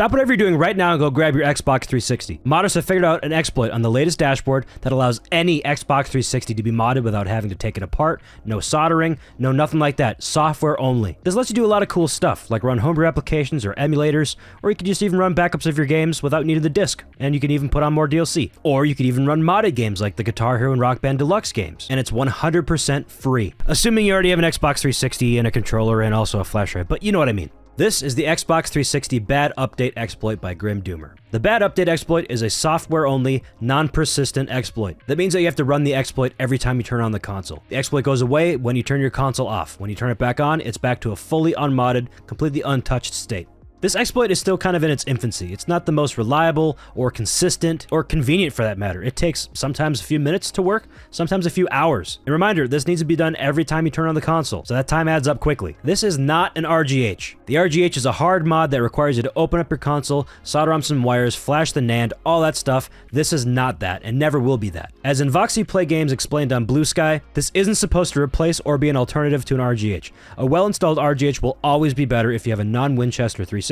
Stop whatever you're doing right now and go grab your Xbox 360. Modders have figured out an exploit on the latest dashboard that allows any Xbox 360 to be modded without having to take it apart, no soldering, no nothing like that, software only. This lets you do a lot of cool stuff, like run homebrew applications or emulators, or you can just even run backups of your games without needing the disc, and you can even put on more DLC. Or you could even run modded games like the Guitar Hero and Rock Band Deluxe games, and it's 100% free. Assuming you already have an Xbox 360 and a controller and also a flash drive, but you know what I mean. This is the Xbox 360 bad update exploit by Grim Doomer. The bad update exploit is a software-only, non-persistent exploit. That means that you have to run the exploit every time you turn on the console. The exploit goes away when you turn your console off. When you turn it back on, it's back to a fully unmodded, completely untouched state. This exploit is still kind of in its infancy. It's not the most reliable or consistent or convenient for that matter. It takes sometimes a few minutes to work, sometimes a few hours. And reminder, this needs to be done every time you turn on the console, so that time adds up quickly. This is not an RGH. The RGH is a hard mod that requires you to open up your console, solder on some wires, flash the NAND, all that stuff. This is not that, and never will be that. As Invoxy Play Games explained on Blue Sky, this isn't supposed to replace or be an alternative to an RGH. A well-installed RGH will always be better if you have a non-Winchester 360,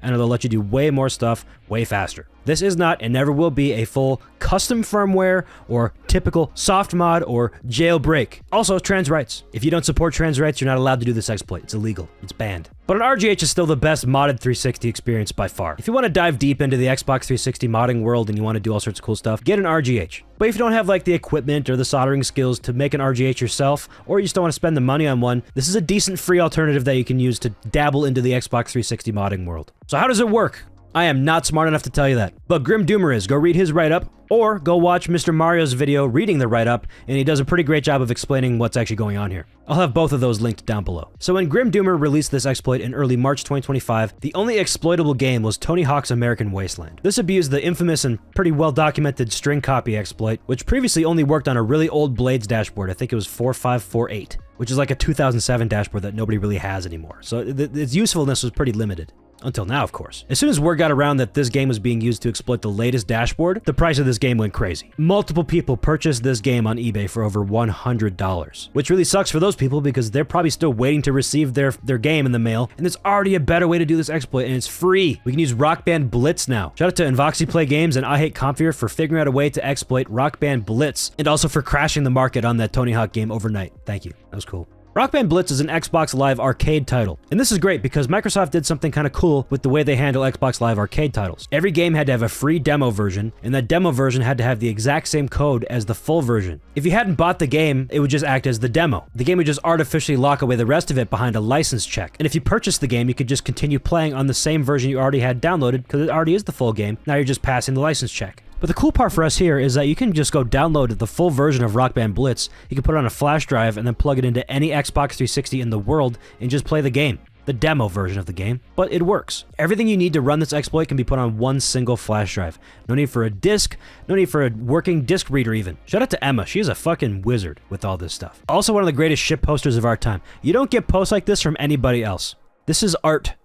and it'll let you do way more stuff way faster. This is not and never will be a full custom firmware or typical soft mod or jailbreak. Also, trans rights. If you don't support trans rights, you're not allowed to do this exploit. It's illegal. It's banned. But an RGH is still the best modded 360 experience by far. If you want to dive deep into the Xbox 360 modding world and you want to do all sorts of cool stuff, get an RGH. But if you don't have like the equipment or the soldering skills to make an RGH yourself, or you just don't want to spend the money on one, this is a decent free alternative that you can use to dabble into the Xbox 360 modding world. So how does it work? I am not smart enough to tell you that, but Grim Doomer is. Go read his write-up, or go watch Mr. Mario's video reading the write-up, and he does a pretty great job of explaining what's actually going on here. I'll have both of those linked down below. So when Grim Doomer released this exploit in early March 2025, the only exploitable game was Tony Hawk's American Wasteland. This abused the infamous and pretty well-documented string copy exploit, which previously only worked on a really old Blades dashboard. I think it was 4548, which is like a 2007 dashboard that nobody really has anymore. So its usefulness was pretty limited. Until now, of course. As soon as word got around that this game was being used to exploit the latest dashboard, the price of this game went crazy. Multiple people purchased this game on eBay for over $100, which really sucks for those people because they're probably still waiting to receive their game in the mail, and there's already a better way to do this exploit, and it's free. We can use Rock Band Blitz now. Shout out to Invoxy Play Games and I Hate Comfier for figuring out a way to exploit Rock Band Blitz, and also for crashing the market on that Tony Hawk game overnight. Thank you. That was cool. Rock Band Blitz is an Xbox Live Arcade title, and this is great because Microsoft did something kind of cool with the way they handle Xbox Live Arcade titles. Every game had to have a free demo version, and that demo version had to have the exact same code as the full version. If you hadn't bought the game, it would just act as the demo. The game would just artificially lock away the rest of it behind a license check. And if you purchased the game, you could just continue playing on the same version you already had downloaded because it already is the full game. Now you're just passing the license check. But the cool part for us here is that you can just go download the full version of Rock Band Blitz. You can put it on a flash drive and then plug it into any Xbox 360 in the world and just play the game. The demo version of the game, but it works. Everything you need to run this exploit can be put on one single flash drive. No need for a disc, no need for a working disc reader even. Shout out to Emma, she's a fucking wizard with all this stuff. Also one of the greatest ship posters of our time. You don't get posts like this from anybody else. This is art.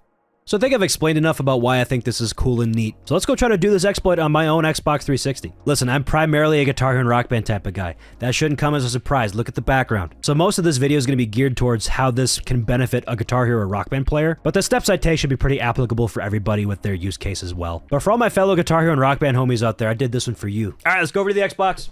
So I think I've explained enough about why I think this is cool and neat. So let's go try to do this exploit on my own Xbox 360. Listen, I'm primarily a Guitar Hero and Rock Band type of guy. That shouldn't come as a surprise. Look at the background. So most of this video is going to be geared towards how this can benefit a Guitar Hero or Rock Band player, but the steps I take should be pretty applicable for everybody with their use case as well. But for all my fellow Guitar Hero and Rock Band homies out there, I did this one for you. All right, let's go over to the Xbox.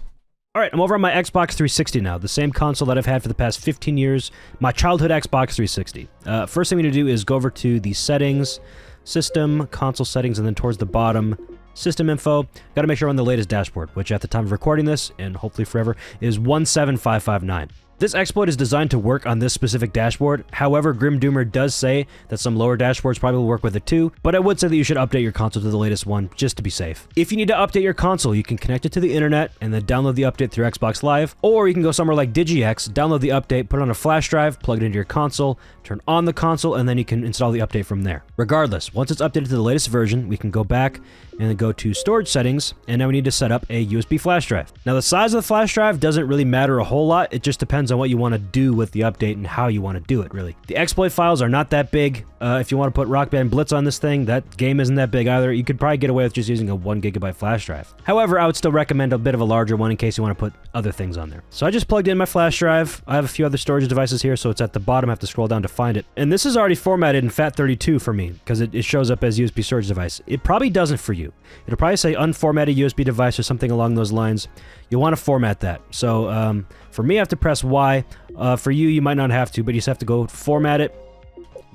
All right, I'm over on my Xbox 360 now, the same console that I've had for the past 15 years, my childhood Xbox 360. First thing we need to do is go over to the settings, system, console settings, and then towards the bottom, system info. Got to make sure we're on the latest dashboard, which at the time of recording this, and hopefully forever, is 17559. This exploit is designed to work on this specific dashboard. However, Grim Doomer does say that some lower dashboards probably will work with it too, but I would say that you should update your console to the latest one just to be safe. If you need to update your console, you can connect it to the internet and then download the update through Xbox Live, or you can go somewhere like DigiX, download the update, put it on a flash drive, plug it into your console, turn on the console, and then you can install the update from there. Regardless, once it's updated to the latest version, we can go back and then go to storage settings, and now we need to set up a USB flash drive. Now the size of the flash drive doesn't really matter a whole lot, it just depends depends on what you want to do with the update and how you want to do it, really. The exploit files are not that big. If you want to put Rock Band Blitz on this thing, that game isn't that big either. You could probably get away with just using a 1 GB flash drive. However, I would still recommend a bit of a larger one in case you want to put other things on there. So I just plugged in my flash drive. I have a few other storage devices here, so it's at the bottom. I have to scroll down to find it. And this is already formatted in FAT32 for me, because it shows up as USB storage device. It probably doesn't for you. It'll probably say unformatted USB device or something along those lines. You'll want to format that. So for me, I have to press Y. For you, you might not have to, but you just have to go format it.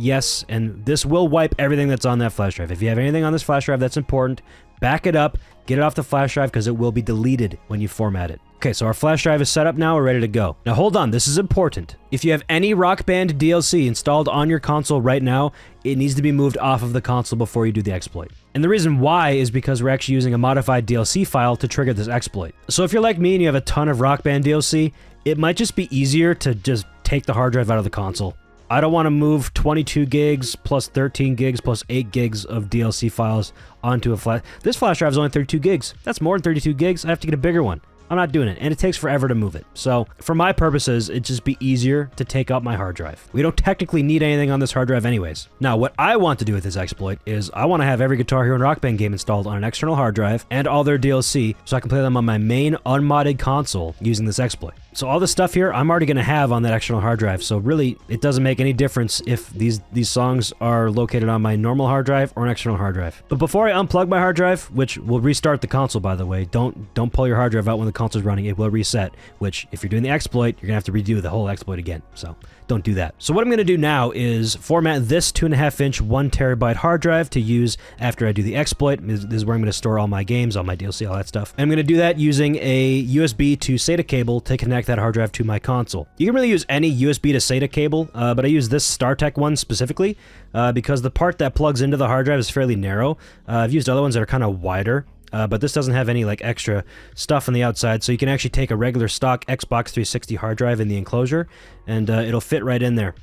Yes, and this will wipe everything that's on that flash drive. If you have anything on this flash drive that's important, back it up, get it off the flash drive because it will be deleted when you format it. Okay, so our flash drive is set up now, we're ready to go. Now hold on, this is important. If you have any Rock Band DLC installed on your console right now, it needs to be moved off of the console before you do the exploit. And the reason why is because we're actually using a modified DLC file to trigger this exploit. So if you're like me and you have a ton of Rock Band DLC, it might just be easier to just take the hard drive out of the console. I don't want to move 22 gigs plus 13 gigs plus 8 gigs of DLC files onto a flash. This flash drive is only 32 gigs. That's more than 32 gigs. I have to get a bigger one. I'm not doing it, and it takes forever to move it. So, for my purposes, it'd just be easier to take out my hard drive. We don't technically need anything on this hard drive anyways. Now, what I want to do with this exploit is I want to have every Guitar Hero and Rock Band game installed on an external hard drive and all their DLC so I can play them on my main unmodded console using this exploit. So all this stuff here, I'm already going to have on that external hard drive. So really, it doesn't make any difference if these songs are located on my normal hard drive or an external hard drive. But before I unplug my hard drive, which will restart the console, by the way, don't pull your hard drive out when the console's running. It will reset, which if you're doing the exploit, you're going to have to redo the whole exploit again. So don't do that. So what I'm going to do now is format this 2.5-inch 1 terabyte hard drive to use after I do the exploit. This is where I'm going to store all my games, all my DLC, all that stuff. And I'm going to do that using a USB to SATA cable to connect that hard drive to my console. You can really use any USB to SATA cable, but I use this StarTech one specifically because the part that plugs into the hard drive is fairly narrow. I've used other ones that are kind of wider. But this doesn't have any like extra stuff on the outside, so you can actually take a regular stock Xbox 360 hard drive in the enclosure, and it'll fit right in there.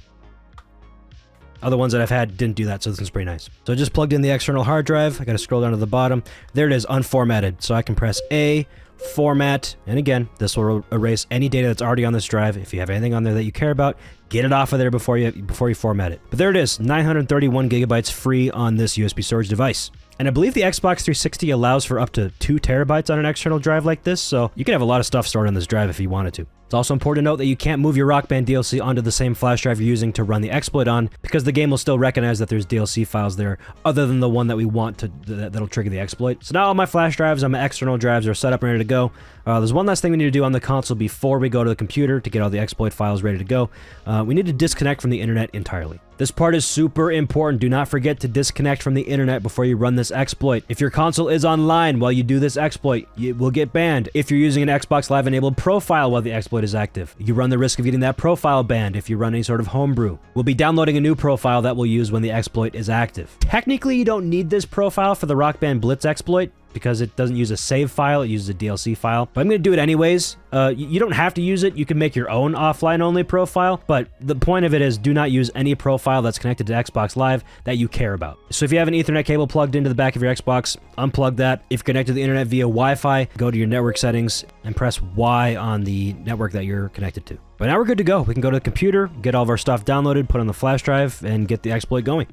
Other ones that I've had didn't do that, so this one's pretty nice. So I just plugged in the external hard drive. I gotta scroll down to the bottom. There it is, unformatted. So I can press A, format, and again, this will erase any data that's already on this drive. If you have anything on there that you care about, get it off of there before you format it. But there it is, 931 gigabytes free on this USB storage device. And I believe the Xbox 360 allows for up to 2 terabytes on an external drive like this, so you can have a lot of stuff stored on this drive if you wanted to. It's also important to note that you can't move your Rock Band DLC onto the same flash drive you're using to run the exploit on, because the game will still recognize that there's DLC files there other than the one that we want to that'll trigger the exploit. So now all my flash drives on my external drives are set up and ready to go. There's one last thing we need to do on the console before we go to the computer to get all the exploit files ready to go. We need to disconnect from the internet entirely. This part is super important. Do not forget to disconnect from the internet before you run this exploit. If your console is online while you do this exploit, it will get banned. If you're using an Xbox Live enabled profile while the exploit is active, you run the risk of getting that profile banned if you run any sort of homebrew. We'll be downloading a new profile that we'll use when the exploit is active. Technically, you don't need this profile for the Rock Band Blitz exploit, because it doesn't use a save file, it uses a DLC file. But I'm going to do it anyways. You don't have to use it. You can make your own offline-only profile, but the point of it is do not use any profile that's connected to Xbox Live that you care about. So if you have an Ethernet cable plugged into the back of your Xbox, unplug that. If you're connected to the internet via Wi-Fi, go to your network settings and press Y on the network that you're connected to. But now we're good to go. We can go to the computer, get all of our stuff downloaded, put on the flash drive, and get the exploit going.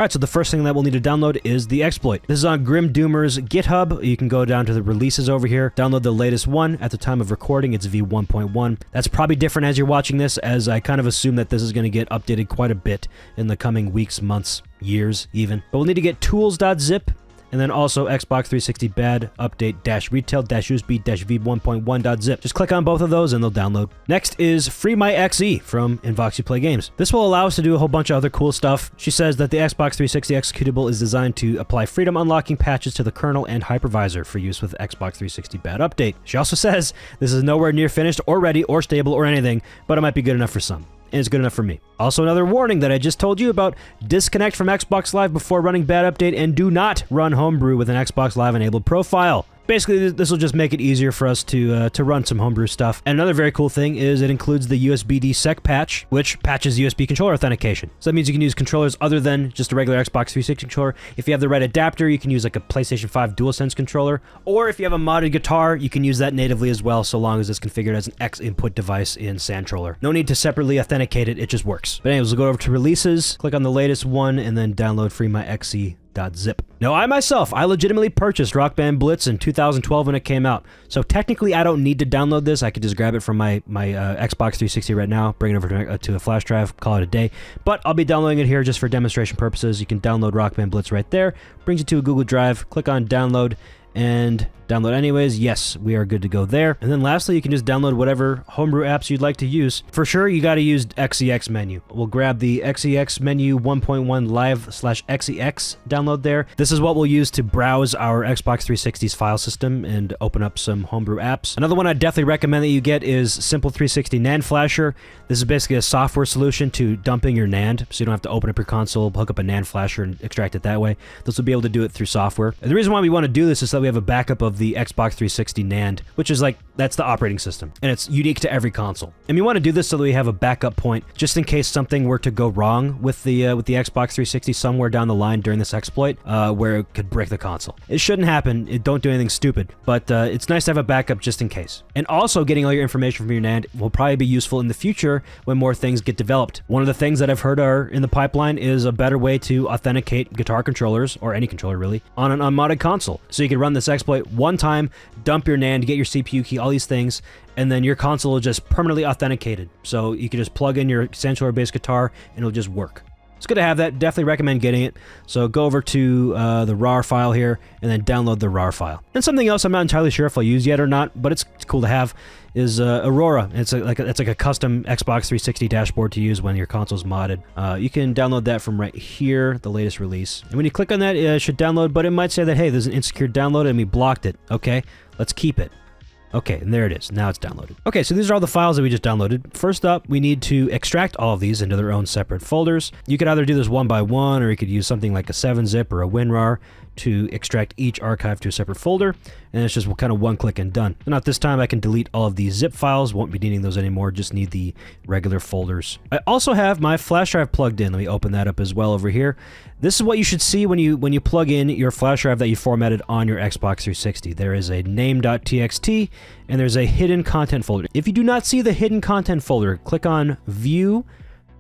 Alright, so the first thing that we'll need to download is the exploit. This is on Grim Doomer's GitHub. You can go down to the releases over here, download the latest one. At the time of recording, it's v1.1. That's probably different as you're watching this, as I kind of assume that this is going to get updated quite a bit in the coming weeks, months, years even. But we'll need to get tools.zip, and then also Xbox 360 bad update -retail-usb-v1.1.zip. Just click on both of those and they'll download. Next is FreeMyXE from Invox You Play Games. This will allow us to do a whole bunch of other cool stuff. She says that the Xbox 360 executable is designed to apply freedom unlocking patches to the kernel and hypervisor for use with Xbox 360 bad update. She also says this is nowhere near finished or ready or stable or anything, but it might be good enough for some. And it's good enough for me. Also, another warning that I just told you about: disconnect from Xbox Live before running bad update, and do not run Homebrew with an Xbox Live enabled profile. Basically, this will just make it easier for us to run some homebrew stuff. And another very cool thing is it includes the USB-D sec patch, which patches USB controller authentication. So that means you can use controllers other than just a regular Xbox 360 controller. If you have the right adapter, you can use like a PlayStation 5 DualSense controller. Or if you have a modded guitar, you can use that natively as well, so long as it's configured as an X input device in Sandtroller. No need to separately authenticate it, it just works. But anyways, we'll go over to releases, click on the latest one, and then download freemyexe.zip. Now, I legitimately purchased Rock Band Blitz in 2012 when it came out. So technically, I don't need to download this. I could just grab it from my Xbox 360 right now, bring it over to a flash drive, call it a day. But I'll be downloading it here just for demonstration purposes. You can download Rock Band Blitz right there. Brings you to a Google Drive. Click on download and download anyways. Yes, we are good to go there. And then lastly, you can just download whatever homebrew apps you'd like to use. For sure, you got to use XeXMenu. We'll grab the XeXMenu 1.1 live/XeX download there. This is what we'll use to browse our Xbox 360's file system and open up some homebrew apps. Another one I definitely recommend that you get is Simple 360 NAND Flasher. This is basically a software solution to dumping your NAND, so you don't have to open up your console, hook up a NAND flasher, and extract it that way. This will be able to do it through software. And the reason why we want to do this is so we have a backup of the Xbox 360 NAND, which is like, that's the operating system, and it's unique to every console. And we want to do this so that we have a backup point, just in case something were to go wrong with the Xbox 360 somewhere down the line during this exploit, where it could break the console. It shouldn't happen. Don't do anything stupid, but it's nice to have a backup just in case. And also, getting all your information from your NAND will probably be useful in the future when more things get developed. One of the things that I've heard are in the pipeline is a better way to authenticate guitar controllers, or any controller really, on an unmodded console. So you can run this exploit one time, dump your NAND, get your CPU key, all these things, and then your console is just permanently authenticated. So you can just plug in your Sandtroller-based guitar and it'll just work. It's good to have that. Definitely recommend getting it. So go over to the RAR file here and then download the RAR file. And something else I'm not entirely sure if I'll use yet or not, but it's cool to have, is Aurora. It's like a custom Xbox 360 dashboard to use when your console's modded. You can download that from right here, the latest release. And when you click on that, it should download, but it might say that, hey, there's an insecure download and we blocked it. Okay, let's keep it. Okay, and there it is. Now it's downloaded. Okay, so these are all the files that we just downloaded. First up, we need to extract all of these into their own separate folders. You could either do this one by one, or you could use something like a 7-zip or a WinRAR to extract each archive to a separate folder, and it's just kind of one click and done. Now at this time, I can delete all of these zip files. Won't be needing those anymore, just need the regular folders. I also have my flash drive plugged in. Let me open that up as well over here. This is what you should see when you plug in your flash drive that you formatted on your Xbox 360. There is a name.txt and there's a hidden content folder. If you do not see the hidden content folder, click on View,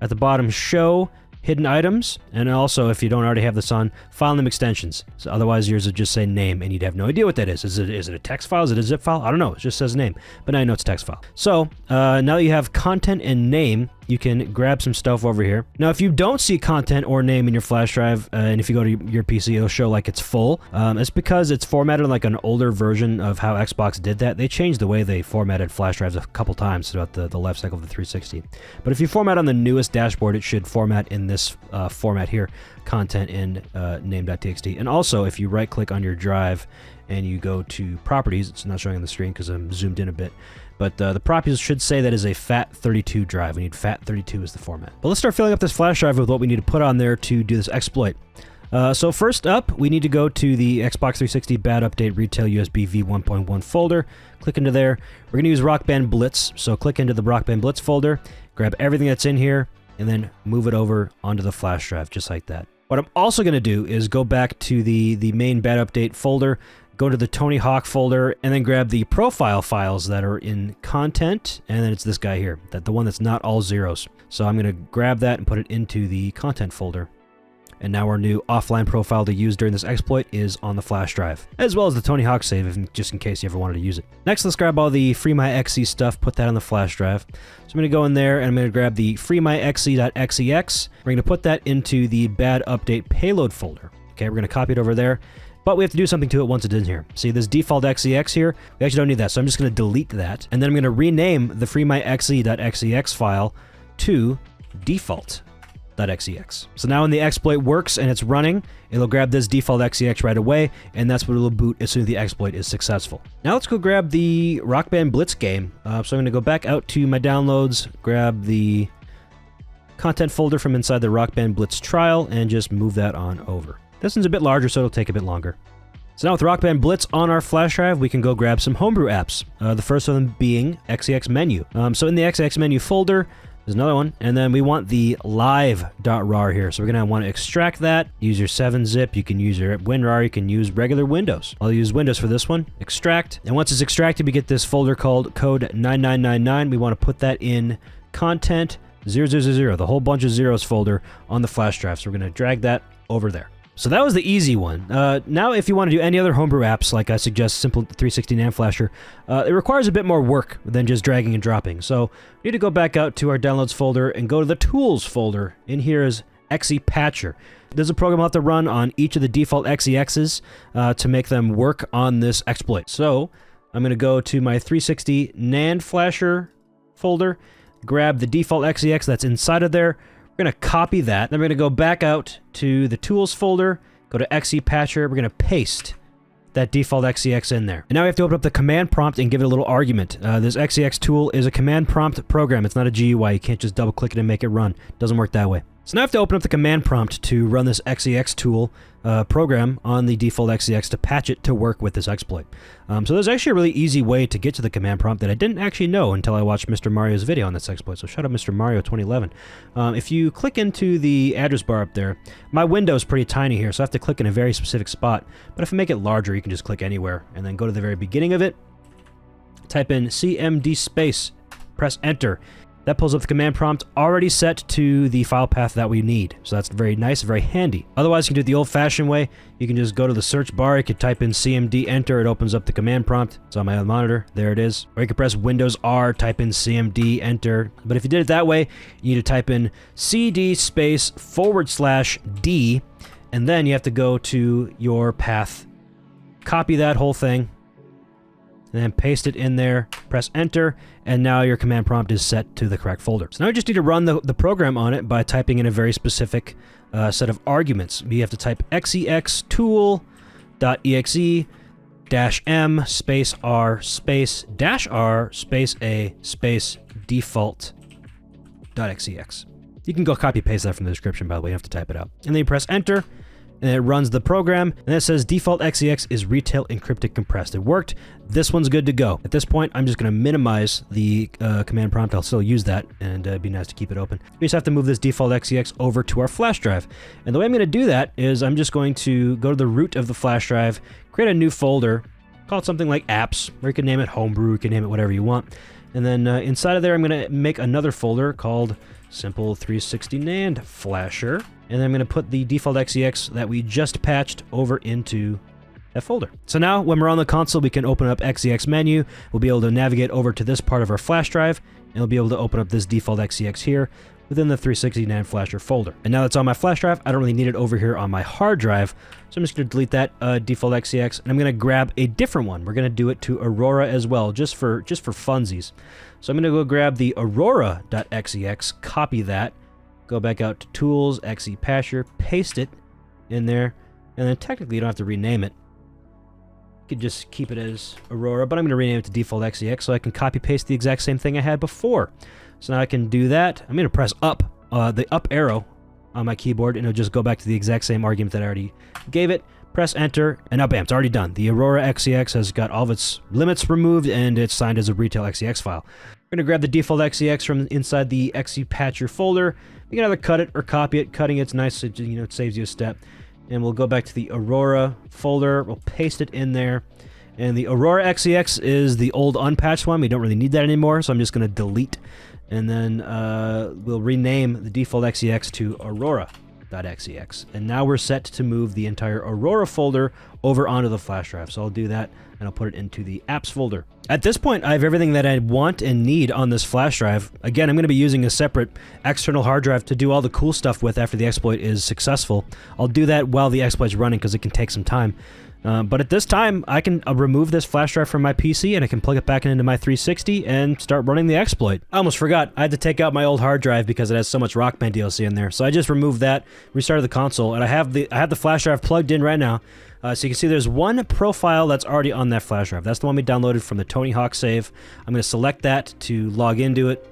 at the bottom Show Hidden Items, and also, if you don't already have this on, file name extensions. So otherwise yours would just say name and you'd have no idea what that is. Is it a text file? Is it a zip file? I don't know. It just says name, but now you know it's a text file. So now that you have content and name, you can grab some stuff over here. Now, if you don't see content or name in your flash drive, and if you go to your PC, it'll show like it's full. It's because it's formatted like an older version of how Xbox did that. They changed the way they formatted flash drives a couple times throughout the life cycle of the 360. But if you format on the newest dashboard, it should format in this format here, content and name.txt. And also, if you right-click on your drive and you go to properties, it's not showing on the screen because I'm zoomed in a bit, but the properties should say that is a FAT32 drive. We need FAT32 as the format. But let's start filling up this flash drive with what we need to put on there to do this exploit. So first up, we need to go to the Xbox 360 Bad Update Retail USB v1.1 folder. Click into there. We're going to use Rock Band Blitz. So click into the Rock Band Blitz folder, grab everything that's in here, and then move it over onto the flash drive, just like that. What I'm also going to do is go back to the main Bad Update folder, go to the Tony Hawk folder, and then grab the profile files that are in content, and then it's this guy here, the one that's not all zeros. So I'm going to grab that and put it into the content folder. And now our new offline profile to use during this exploit is on the flash drive, as well as the Tony Hawk save, just in case you ever wanted to use it. Next, let's grab all the freemyexe stuff, put that on the flash drive. So I'm going to go in there and I'm going to grab the freemyexe.xex. We're going to put that into the Bad Update payload folder. Okay, we're going to copy it over there. But we have to do something to it once it's in here. See this default.xex here? We actually don't need that, so I'm just going to delete that. And then I'm going to rename the freemyexe.xex file to default.xex. So now when the exploit works and it's running, it'll grab this default.xex right away, and that's what it'll boot as soon as the exploit is successful. Now let's go grab the Rock Band Blitz game. So I'm going to go back out to my downloads, grab the content folder from inside the Rock Band Blitz trial, and just move that on over. This one's a bit larger, so it'll take a bit longer. So now with Rock Band Blitz on our flash drive, we can go grab some Homebrew apps. The first of them being XeXMenu. So in the XeXMenu folder, there's another one, and then we want the live.rar here. So we're gonna want to extract that, use your 7-zip, you can use your WinRAR, you can use regular Windows. I'll use Windows for this one, extract, and once it's extracted, we get this folder called code 9999. We want to put that in content 0000, the whole bunch of zeros folder on the flash drive. So we're gonna drag that over there. So that was the easy one. Now if you want to do any other Homebrew apps, like I suggest Simple 360 NAND Flasher, it requires a bit more work than just dragging and dropping. So we need to go back out to our downloads folder and go to the tools folder. In here is XePatcher. There's a program I'll have to run on each of the default.xexes to make them work on this exploit. So I'm going to go to my 360 NAND Flasher folder, grab the default.xex that's inside of there. We're going to copy that. Then we're going to go back out to the tools folder, go to XePatcher. We're going to paste that default.xex in there. And now we have to open up the command prompt and give it a little argument. This XeX tool is a command prompt program. It's not a GUI. You can't just double click it and make it run. It doesn't work that way. So now I have to open up the command prompt to run this XeX tool program on the default.xex to patch it to work with this exploit. So there's actually a really easy way to get to the command prompt that I didn't actually know until I watched Mr. Mario's video on this exploit. So shout out Mr. Mario 2011. If you click into the address bar up there, my window is pretty tiny here, so I have to click in a very specific spot. But if I make it larger, you can just click anywhere and then go to the very beginning of it, type in cmd space, press enter. That pulls up the command prompt already set to the file path that we need. So that's very nice, very handy. Otherwise, you can do it the old-fashioned way. You can just go to the search bar, you can type in cmd enter, it opens up the command prompt. It's on my other monitor, there it is. Or you can press Windows R, type in cmd enter. But if you did it that way, you need to type in cd space /d, and then you have to go to your path, copy that whole thing, and then paste it in there, press enter, and now your command prompt is set to the correct folder. So now you just need to run the program on it by typing in a very specific set of arguments. You have to type XeXTool.exe -m space r space -r space a space default.xex. You can go copy paste that from the description, by the way, you have to type it out. And then you press enter, and it runs the program, and it says default.xex is retail encrypted compressed. It worked. This one's good to go. At this point, I'm just going to minimize the command prompt. I'll still use that, and it'd be nice to keep it open. We just have to move this default.xex over to our flash drive. And the way I'm going to do that is I'm just going to go to the root of the flash drive, create a new folder, call it something like apps, or you can name it Homebrew, you can name it whatever you want. And then inside of there, I'm going to make another folder called Simple 360 NAND Flasher. And then I'm going to put the default.xex that we just patched over into that folder. So now when we're on the console, we can open up XeXMenu. We'll be able to navigate over to this part of our flash drive, and we'll be able to open up this default.xex here within the 360 NAND Flasher folder. And now that's on my flash drive, I don't really need it over here on my hard drive. So I'm just going to delete that default.xex, and I'm going to grab a different one. We're going to do it to Aurora as well, just for funsies. So I'm going to go grab the Aurora.xex, copy that, go back out to Tools, XePatcher, paste it in there, and then technically you don't have to rename it. You could just keep it as Aurora, but I'm going to rename it to default.xex so I can copy paste the exact same thing I had before. So now I can do that. I'm going to press up, the up arrow on my keyboard, and it'll just go back to the exact same argument that I already gave it. Press enter, and now bam, it's already done. The Aurora XeX has got all of its limits removed, and it's signed as a retail XeX file. We're going to grab the default.xex from inside the XePatcher folder. You can either cut it or copy it. Cutting it's nice, so, you know, it saves you a step. And we'll go back to the Aurora folder. We'll paste it in there. And the Aurora XeX is the old unpatched one. We don't really need that anymore, so I'm just going to delete. And then we'll rename the default.xex to Aurora.xex. And now we're set to move the entire Aurora folder over onto the flash drive. So I'll do that, and I'll put it into the apps folder. At this point, I have everything that I want and need on this flash drive. Again, I'm going to be using a separate external hard drive to do all the cool stuff with after the exploit is successful. I'll do that while the exploit's running because it can take some time. But at this time, I can remove this flash drive from my PC, and I can plug it back into my 360 and start running the exploit. I almost forgot. I had to take out my old hard drive because it has so much Rock Band DLC in there. So I just removed that, restarted the console, and I have the flash drive plugged in right now. So you can see there's one profile that's already on that flash drive. That's the one we downloaded from the Tony Hawk save. I'm going to select that to log into it.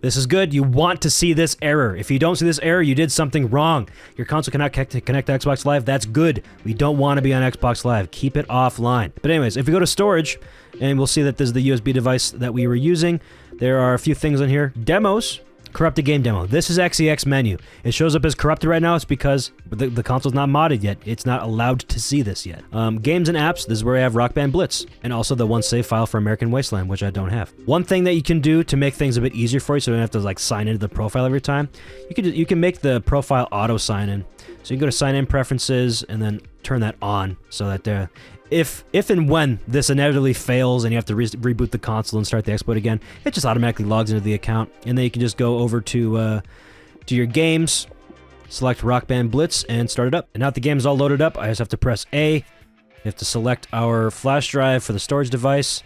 This is good. You want to see this error. If you don't see this error, you did something wrong. Your console cannot connect to Xbox Live. That's good. We don't want to be on Xbox Live. Keep it offline. But anyways, if we go to storage, and we'll see that this is the USB device that we were using, there are a few things on here. Demos. Corrupted game demo. This is XeXMenu. It shows up as corrupted right now. It's because the console's not modded yet. It's not allowed to see this yet. Games and apps. This is where I have Rock Band Blitz. And also the one save file for American Wasteland, which I don't have. One thing that you can do to make things a bit easier for you so you don't have to like sign into the profile every time, you can make the profile auto sign in. So you can go to sign in preferences and then turn that on so that if and when this inevitably fails and you have to reboot the console and start the exploit again, it just automatically logs into the account, and then you can just go over to your games, select Rock Band Blitz, and start it up. And now that the game is all loaded up, I just have to press A. We have to select our flash drive for the storage device,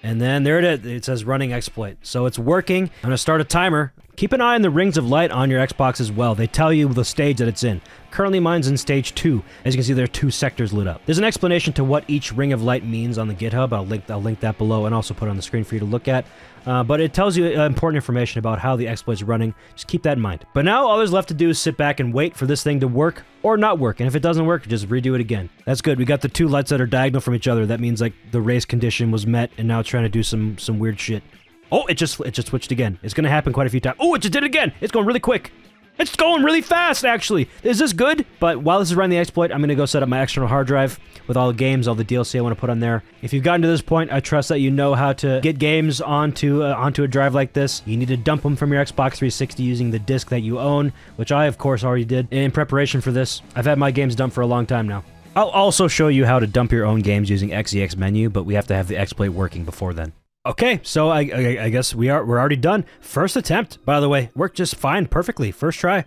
and then there it is. It says running exploit. So it's working. I'm going to start a timer. Keep an eye on the rings of light on your Xbox as well. They tell you the stage that it's in. Currently mine's in stage 2. As you can see, there are 2 sectors lit up. There's an explanation to what each ring of light means on the GitHub. I'll link that below and also put it on the screen for you to look at. But it tells you important information about how the exploit's running. Just keep that in mind. But now all there's left to do is sit back and wait for this thing to work or not work. And if it doesn't work, just redo it again. That's good. We got the 2 lights that are diagonal from each other. That means like the race condition was met and now it's trying to do some weird shit. Oh, it just switched again. It's gonna happen quite a few times. Oh, it just did it again. It's going really quick. It's going really fast, actually. Is this good? But while this is running the exploit, I'm gonna go set up my external hard drive with all the games, all the DLC I want to put on there. If you've gotten to this point, I trust that you know how to get games onto a drive like this. You need to dump them from your Xbox 360 using the disk that you own, which I, of course, already did. In preparation for this, I've had my games dumped for a long time now. I'll also show you how to dump your own games using XeXMenu, but we have to have the exploit working before then. Okay, so I guess we're already done. First attempt, by the way, worked just fine, perfectly. First try.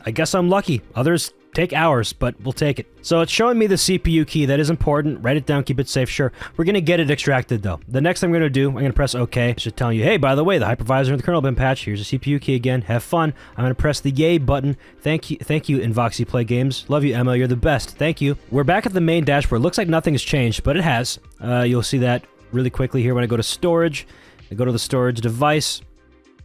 I guess I'm lucky. Others take hours, but we'll take it. So it's showing me the CPU key. That is important. Write it down, keep it safe, sure. We're gonna get it extracted though. The next thing I'm gonna do, I'm gonna press OK. It's just telling you, hey, by the way, the hypervisor and the kernel have been patched. Here's a CPU key again. Have fun. I'm gonna press the yay button. Thank you, Invoxy Play Games. Love you, Emma. You're the best. Thank you. We're back at the main dashboard. Looks like nothing has changed, but it has. You'll see that really quickly here when I go to storage. I go to the storage device,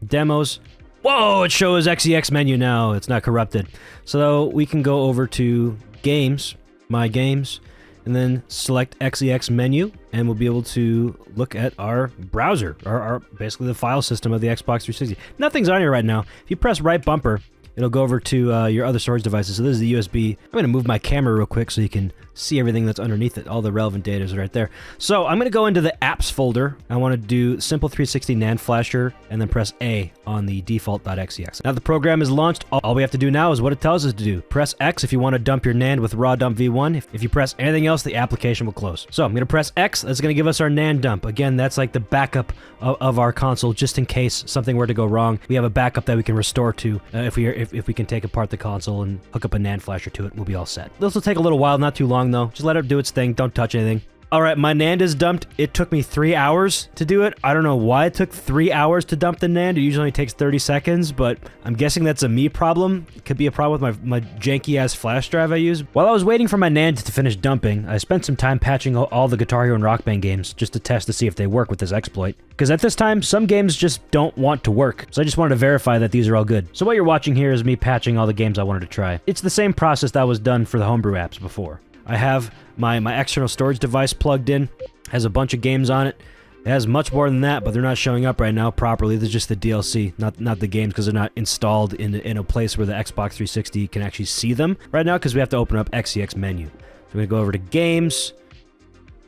demos. Whoa, it shows XeXMenu now. It's not corrupted. So we can go over to games, my games, and then select XeXMenu, and we'll be able to look at our browser, our basically the file system of the Xbox 360. Nothing's on here right now. If you press right bumper, it'll go over to your other storage devices. So this is the USB. I'm going to move my camera real quick so you can see everything that's underneath it. All the relevant data is right there. So I'm going to go into the apps folder. I want to do Simple 360 NAND Flasher and then press A on the default.xex. Now the program is launched. All we have to do now is what it tells us to do. Press X if you want to dump your NAND with raw dump v1. If you press anything else, the application will close. So I'm going to press X. That's going to give us our NAND dump. Again, that's like the backup of our console just in case something were to go wrong. We have a backup that we can restore to if we can take apart the console and hook up a NAND flasher to it. We'll be all set. This will take a little while, not too long though. Just let it do its thing. Don't touch anything. All right, my NAND is dumped. It took me 3 hours to do it. I don't know why it took 3 hours to dump the NAND. It usually only takes 30 seconds, but I'm guessing that's a me problem. It could be a problem with my janky-ass flash drive I use. While I was waiting for my NAND to finish dumping, I spent some time patching all the Guitar Hero and Rock Band games just to test to see if they work with this exploit. Because at this time, some games just don't want to work. So I just wanted to verify that these are all good. So what you're watching here is me patching all the games I wanted to try. It's the same process that was done for the Homebrew apps before. I have my external storage device plugged in, has a bunch of games on it. It has much more than that, but they're not showing up right now properly. There's just the DLC, not the games, because they're not installed in a place where the Xbox 360 can actually see them right now, because we have to open up XeXMenu. So we're going to go over to Games,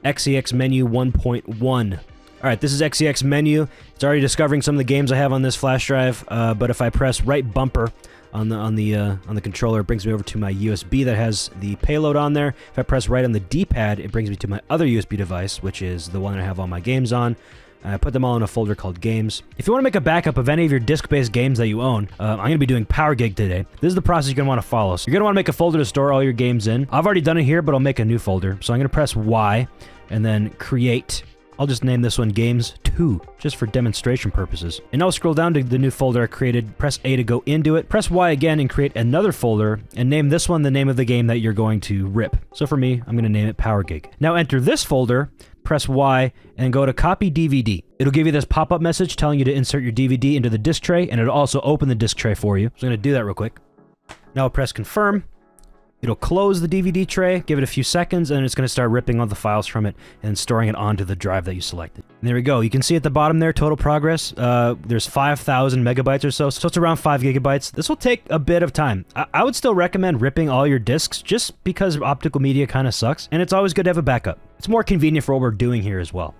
XeXMenu 1.1. Alright, this is XeXMenu. It's already discovering some of the games I have on this flash drive, but if I press right bumper on the controller, it brings me over to my USB that has the payload on there. If I press right on the D-pad, it brings me to my other USB device, which is the one that I have all my games on. I put them all in a folder called Games. If you want to make a backup of any of your disk-based games that you own, I'm going to be doing PowerGig today. This is the process you're going to want to follow. So you're going to want to make a folder to store all your games in. I've already done it here, but I'll make a new folder. So I'm going to press Y and then Create. I'll just name this one Games 2, just for demonstration purposes. And I'll scroll down to the new folder I created, press A to go into it, press Y again and create another folder, and name this one the name of the game that you're going to rip. So for me, I'm going to name it PowerGig. Now enter this folder, press Y, and go to copy DVD. It'll give you this pop-up message telling you to insert your DVD into the disk tray, and it'll also open the disk tray for you. So I'm going to do that real quick. Now I'll press confirm. It'll close the DVD tray, give it a few seconds, and it's going to start ripping all the files from it and storing it onto the drive that you selected. And there we go. You can see at the bottom there, total progress. There's 5,000 megabytes or so, so it's around 5 gigabytes. This will take a bit of time. I would still recommend ripping all your disks just because optical media kind of sucks, and it's always good to have a backup. It's more convenient for what we're doing here as well.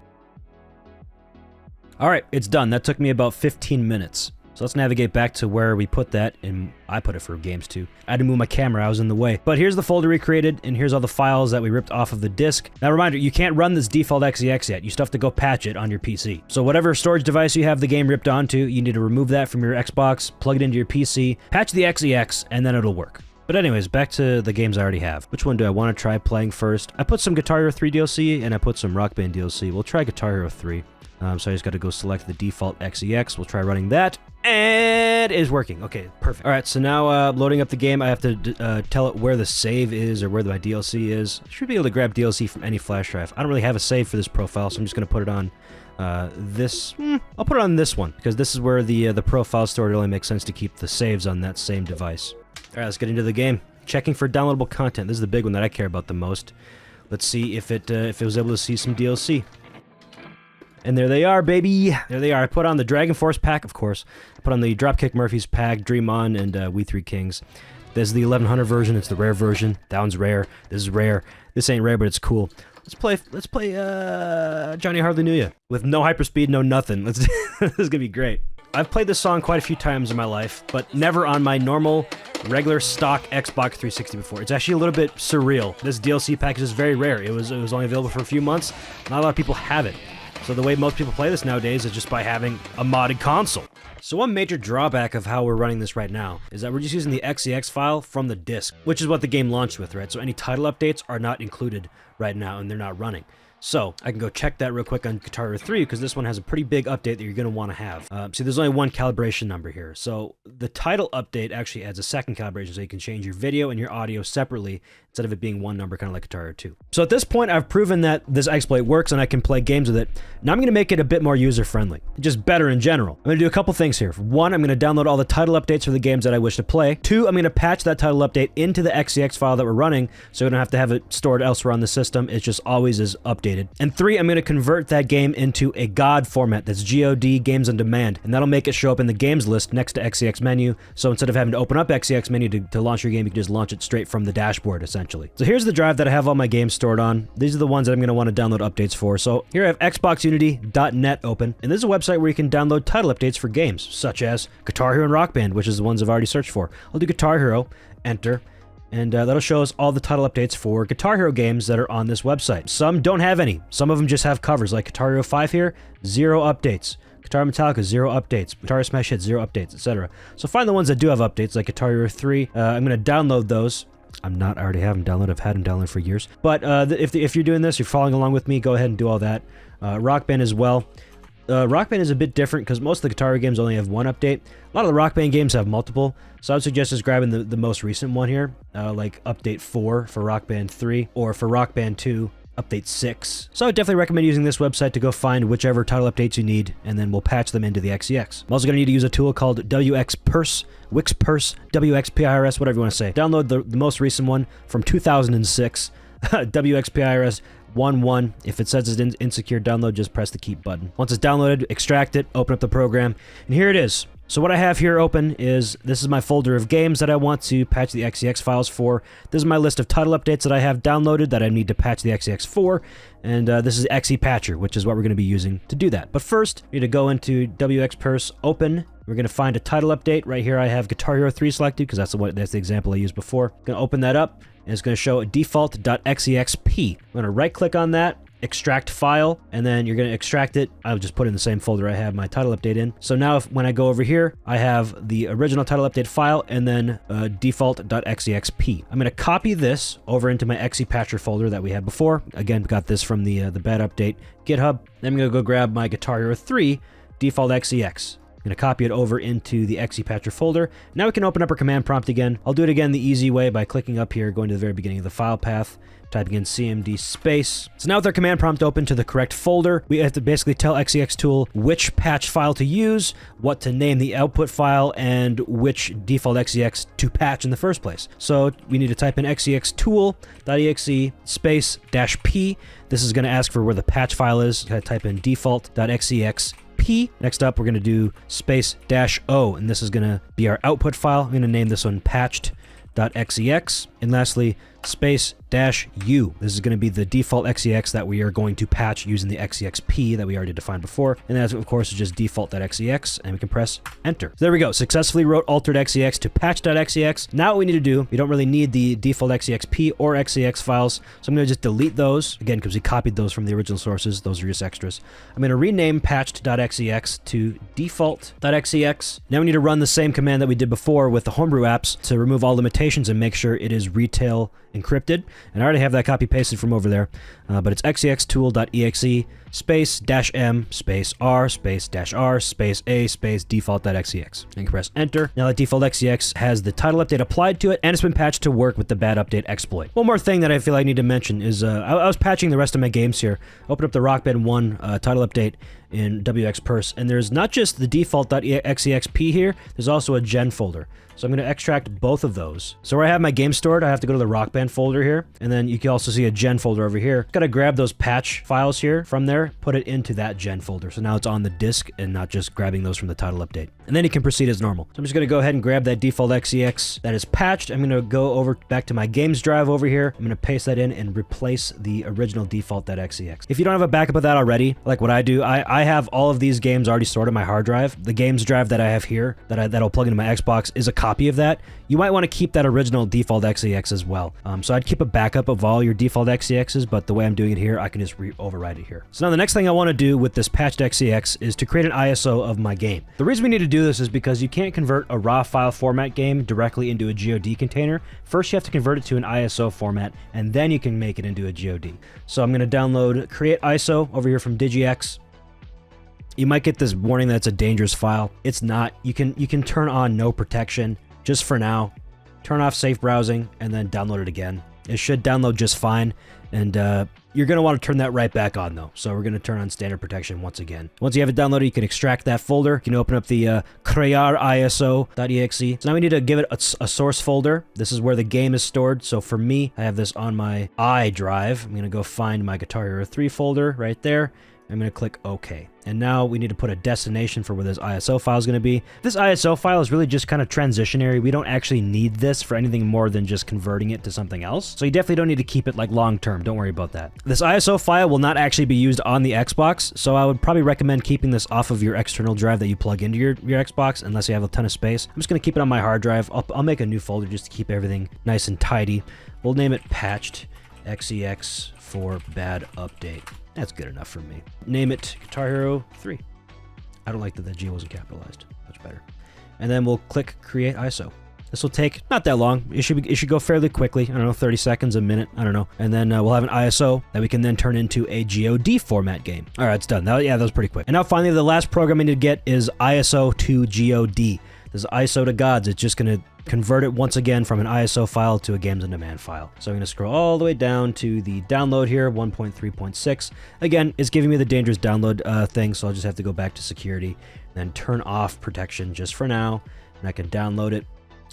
All right, it's done. That took me about 15 minutes. So let's navigate back to where we put that, and I put it for games too. I had to move my camera, I was in the way. But here's the folder we created, and here's all the files that we ripped off of the disk. Now reminder, you can't run this default.xex yet. You still have to go patch it on your PC. So whatever storage device you have the game ripped onto, you need to remove that from your Xbox, plug it into your PC, patch the XeX, and then it'll work. But anyways, back to the games I already have. Which one do I want to try playing first? I put some Guitar Hero 3 DLC, and I put some Rock Band DLC. We'll try Guitar Hero 3. So I just got to go select the default.xex. We'll try running that. And it is working. Okay, perfect. All right, so now loading up the game, I have to tell it where the save is or where my DLC is. I should be able to grab DLC from any flash drive. I don't really have a save for this profile, so I'm just going to put it on this. I'll put it on this one, because this is where the profile stored. It only makes sense to keep the saves on that same device. All right, let's get into the game. Checking for downloadable content. This is the big one that I care about the most. Let's see if it was able to see some DLC. And there they are, baby. There they are. I put on the Dragon Force pack, of course. I put on the Dropkick Murphys pack, Dream On, and We Three Kings. This is the 1100 version. It's the rare version. That one's rare. This is rare. This ain't rare, but it's cool. Let's play Johnny Hardly Knew Ya with no hyperspeed, no nothing. This is gonna be great. I've played this song quite a few times in my life, but never on my normal, regular stock Xbox 360 before. It's actually a little bit surreal. This DLC package is very rare. It was only available for a few months. Not a lot of people have it. So the way most people play this nowadays is just by having a modded console. So one major drawback of how we're running this right now is that we're just using the XeX file from the disk, which is what the game launched with, right? So any title updates are not included right now, and they're not running. So I can go check that real quick on Guitar Hero 3, because this one has a pretty big update that you're going to want to have. See, there's only one calibration number here. So the title update actually adds a second calibration, so you can change your video and your audio separately instead of it being one number, kind of like Guitar Hero 2. So at this point, I've proven that this exploit works and I can play games with it. Now I'm going to make it a bit more user-friendly, just better in general. I'm going to do a couple things here. One, I'm going to download all the title updates for the games that I wish to play. Two, I'm going to patch that title update into the XeX file that we're running, so we don't have to have it stored elsewhere on the system. It's just always is updated. And three, I'm going to convert that game into a GOD format. That's GOD, Games on Demand, and that'll make it show up in the games list next to XeXMenu. So instead of having to open up XeXMenu to launch your game, you can just launch it straight from the dashboard, essentially. So here's the drive that I have all my games stored on. These are the ones that I'm going to want to download updates for. So here I have xboxunity.net open, and this is a website where you can download title updates for games, such as Guitar Hero and Rock Band, which is the ones I've already searched for. I'll do Guitar Hero, enter, and that'll show us all the title updates for Guitar Hero games that are on this website. Some don't have any. Some of them just have covers, like Guitar Hero 5 here, 0 updates. Guitar Metallica, 0 updates. Guitar Hero Smash Hit, 0 updates, etc. So find the ones that do have updates, like Guitar Hero 3. I'm going to download those. I already have them downloaded. I've had them downloaded for years. But if you're doing this, you're following along with me, go ahead and do all that. Rock Band as well. Rock Band is a bit different because most of the Guitar Hero games only have one update. A lot of the Rock Band games have multiple. So I would suggest just grabbing the most recent one here, like Update 4 for Rock Band 3, or for Rock Band 2, Update 6. So I would definitely recommend using this website to go find whichever title updates you need, and then we'll patch them into the XeX. I'm also going to need to use a tool called WXPers, WixPers, WXPIRS, whatever you want to say. Download the most recent one from 2006, WXPIRS 1.1. If it says it's insecure download, just press the keep button. Once it's downloaded, extract it, open up the program, and here it is. So what I have here open is, this is my folder of games that I want to patch the XeX files for. This is my list of title updates that I have downloaded that I need to patch the XeX for. And this is XePatcher, which is what we're going to be using to do that. But first, we need to go into WXPers, open. We're going to find a title update. Right here I have Guitar Hero 3 selected, because that's the example I used before. I'm going to open that up, and it's going to show a default.xexp. I'm going to right click on that, extract file, and then you're going to extract it. I'll just put it in the same folder I have my title update in. So now when I go over here, I have the original title update file and then default.xexp. I'm going to copy this over into my XePatcher folder that we had before. Again, got this from the bad update GitHub. Then I'm going to go grab my Guitar Hero 3 default.xex. I'm going to copy it over into the XePatcher folder. Now we can open up our command prompt again. I'll do it again the easy way by clicking up here, going to the very beginning of the file path, typing in cmd space. So now with our command prompt open to the correct folder, we have to basically tell XeXTool which patch file to use, what to name the output file, and which default.xex to patch in the first place. So we need to type in XeXTool.exe space -p. This is going to ask for where the patch file is. Gotta type in default.xexp. Next up, we're going to do space -o, and this is going to be our output file. I'm going to name this one patched.xex. And lastly, space -u. This is going to be the default XeX that we are going to patch using the XexP that we already defined before. And that, of course, is just default.xex, and we can press enter. So there we go. Successfully wrote altered XeX to patch.xex. Now what we need to do, we don't really need the default XexP or XeX files, so I'm going to just delete those, again, because we copied those from the original sources. Those are just extras. I'm going to rename patched.xex to default.xex. Now we need to run the same command that we did before with the Homebrew apps to remove all limitations and make sure it is retail encrypted. And I already have that copy pasted from over there, but it's XexTool.exe space -m space r space -r space a space default.xex, and press enter. Now that default.xex has the title update applied to it, and it's been patched to work with the bad update exploit. One more thing that I feel I need to mention is I was patching the rest of my games here. Open up the Rock Band 1 title update in WXPerse, and there's not just the default.xexp here, there's also a gen folder. So I'm going to extract both of those. So where I have my game stored, I have to go to the Rock Band folder here, and then you can also see a gen folder over here. Got to grab those patch files here from there, put it into that gen folder. So now it's on the disk and not just grabbing those from the title update. And then you can proceed as normal. So I'm just going to go ahead and grab that default XeX that is patched. I'm going to go over back to my games drive over here. I'm going to paste that in and replace the original default.xex. If you don't have a backup of that already, like what I do, I have all of these games already stored on my hard drive. The games drive that I have here that'll plug into my Xbox is a copy of that. You might want to keep that original default XeX as well. So I'd keep a backup of all your default XeXs, but the way I'm doing it here, I can just override it here. So now the next thing I want to do with this patched XeX is to create an ISO of my game. The reason we need to do this is because you can't convert a raw file format game directly into a GOD container. First, you have to convert it to an ISO format, and then you can make it into a GOD. So I'm going to download Create ISO over here from DigiX. You might get this warning that it's a dangerous file. It's not. You can turn on no protection just for now. Turn off safe browsing and then download it again. It should download just fine, and you're going to want to turn that right back on though. So we're going to turn on standard protection once again. Once you have it downloaded, you can extract that folder. You can open up the crear iso.exe. So now we need to give it a source folder. This is where the game is stored. So for me, I have this on my I drive. I'm going to go find my Guitar Hero 3 folder right there. I'm going to click OK. And now we need to put a destination for where this ISO file is going to be. This ISO file is really just kind of transitionary. We don't actually need this for anything more than just converting it to something else. So you definitely don't need to keep it like long term. Don't worry about that. This ISO file will not actually be used on the Xbox. So I would probably recommend keeping this off of your external drive that you plug into your Xbox, unless you have a ton of space. I'm just going to keep it on my hard drive. I'll make a new folder just to keep everything nice and tidy. We'll name it patched XeX for bad update. That's good enough for me. Name it Guitar Hero 3. I don't like that the G wasn't capitalized. Much better. And then we'll click Create ISO. This will take not that long. It should go fairly quickly. I don't know, 30 seconds, a minute. I don't know. And then we'll have an ISO that we can then turn into a GOD format game. All right, it's done. That was pretty quick. And now finally, the last program I need to get is ISO to GOD. This is ISO to gods. It's just going to convert it once again from an ISO file to a games on demand file. So I'm going to scroll all the way down to the download here, 1.3.6. Again, it's giving me the dangerous download thing, so I'll just have to go back to security and then turn off protection just for now, and I can download it.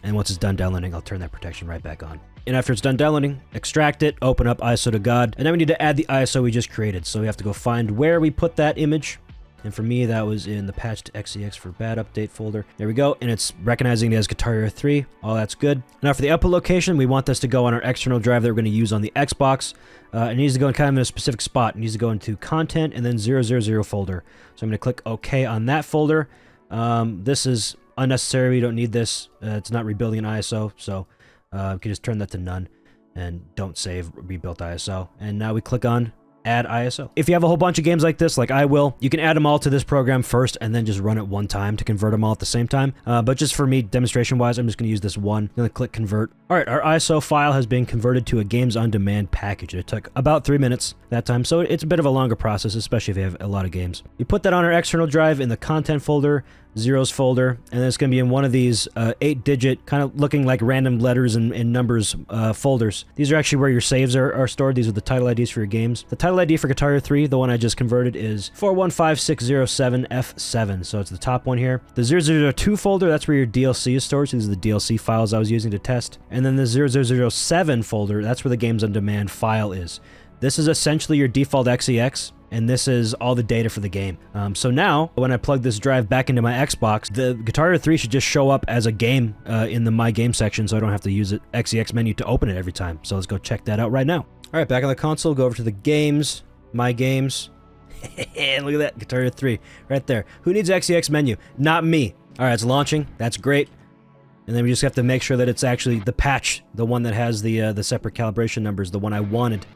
And once it's done downloading, I'll turn that protection right back on. And after it's done downloading, extract it, open up ISO to God, and then we need to add the ISO we just created. So we have to go find where we put that image. And for me, that was in the patched XeX for bad update folder. There we go. And it's recognizing it as Guitar Hero 3. All that's good. Now for the output location, we want this to go on our external drive that we're going to use on the Xbox. It needs to go in kind of in a specific spot. It needs to go into content and then 000 folder. So I'm going to click OK on that folder. This is unnecessary. We don't need this. It's not rebuilding an ISO. So we can just turn that to none and don't save rebuilt ISO. And now we click on Add ISO. If you have a whole bunch of games like this, like I will, you can add them all to this program first and then just run it one time to convert them all at the same time. But just for me, demonstration-wise, I'm just going to use this one. I'm going to click Convert. All right, our ISO file has been converted to a Games on Demand package. It took about 3 minutes that time, so it's a bit of a longer process, especially if you have a lot of games. You put that on our external drive in the content folder. zeros folder, and then it's going to be in one of these 8-digit, kind of looking like random letters and numbers folders. These are actually where your saves are stored. These are the title IDs for your games. The title ID for Guitar Hero 3, the one I just converted, is 415607F7, so it's the top one here. The 0002 folder, that's where your DLC is stored. So these are the DLC files I was using to test. And then the 0007 folder, that's where the Games on Demand file is. This is essentially your default.xex, and this is all the data for the game. So now, when I plug this drive back into my Xbox, the Guitar Hero 3 should just show up as a game in the My Game section, so I don't have to use it XeXMenu to open it every time. So let's go check that out right now. All right, back on the console, go over to the Games, My Games. Look at that, Guitar Hero 3, right there. Who needs XeXMenu? Not me. All right, it's launching. That's great. And then we just have to make sure that it's actually the patch, the one that has the separate calibration numbers, the one I wanted.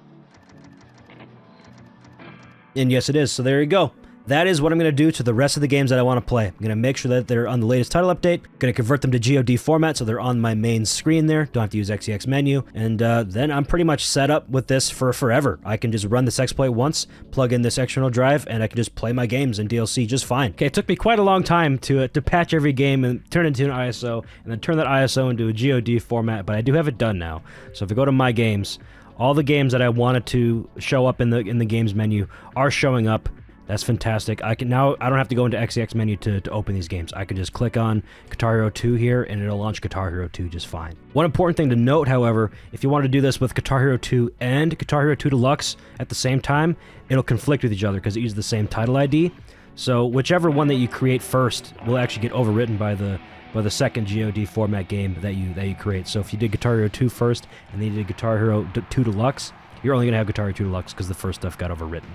And yes, it is. So there you go. That is what I'm going to do to the rest of the games that I want to play. I'm going to make sure that they're on the latest title update. I'm going to convert them to GOD format so they're on my main screen there. Don't have to use XeXMenu. And then I'm pretty much set up with this for forever. I can just run this exploit once, plug in this external drive, and I can just play my games in DLC just fine. Okay, it took me quite a long time to patch every game and turn it into an ISO, and then turn that ISO into a GOD format, but I do have it done now. So if I go to My Games, all the games that I wanted to show up in the games menu are showing up. That's fantastic. I don't have to go into XeXMenu to open these games. I can just click on Guitar Hero 2 here, and it'll launch Guitar Hero 2 just fine. One important thing to note, however, if you want to do this with Guitar Hero 2 and Guitar Hero 2 Deluxe at the same time, it'll conflict with each other because it uses the same title ID. So whichever one that you create first will actually get overwritten by the second GOD format game that you create. So if you did Guitar Hero 2 first, and then you did Guitar Hero 2 Deluxe, you're only going to have Guitar Hero 2 Deluxe because the first stuff got overwritten.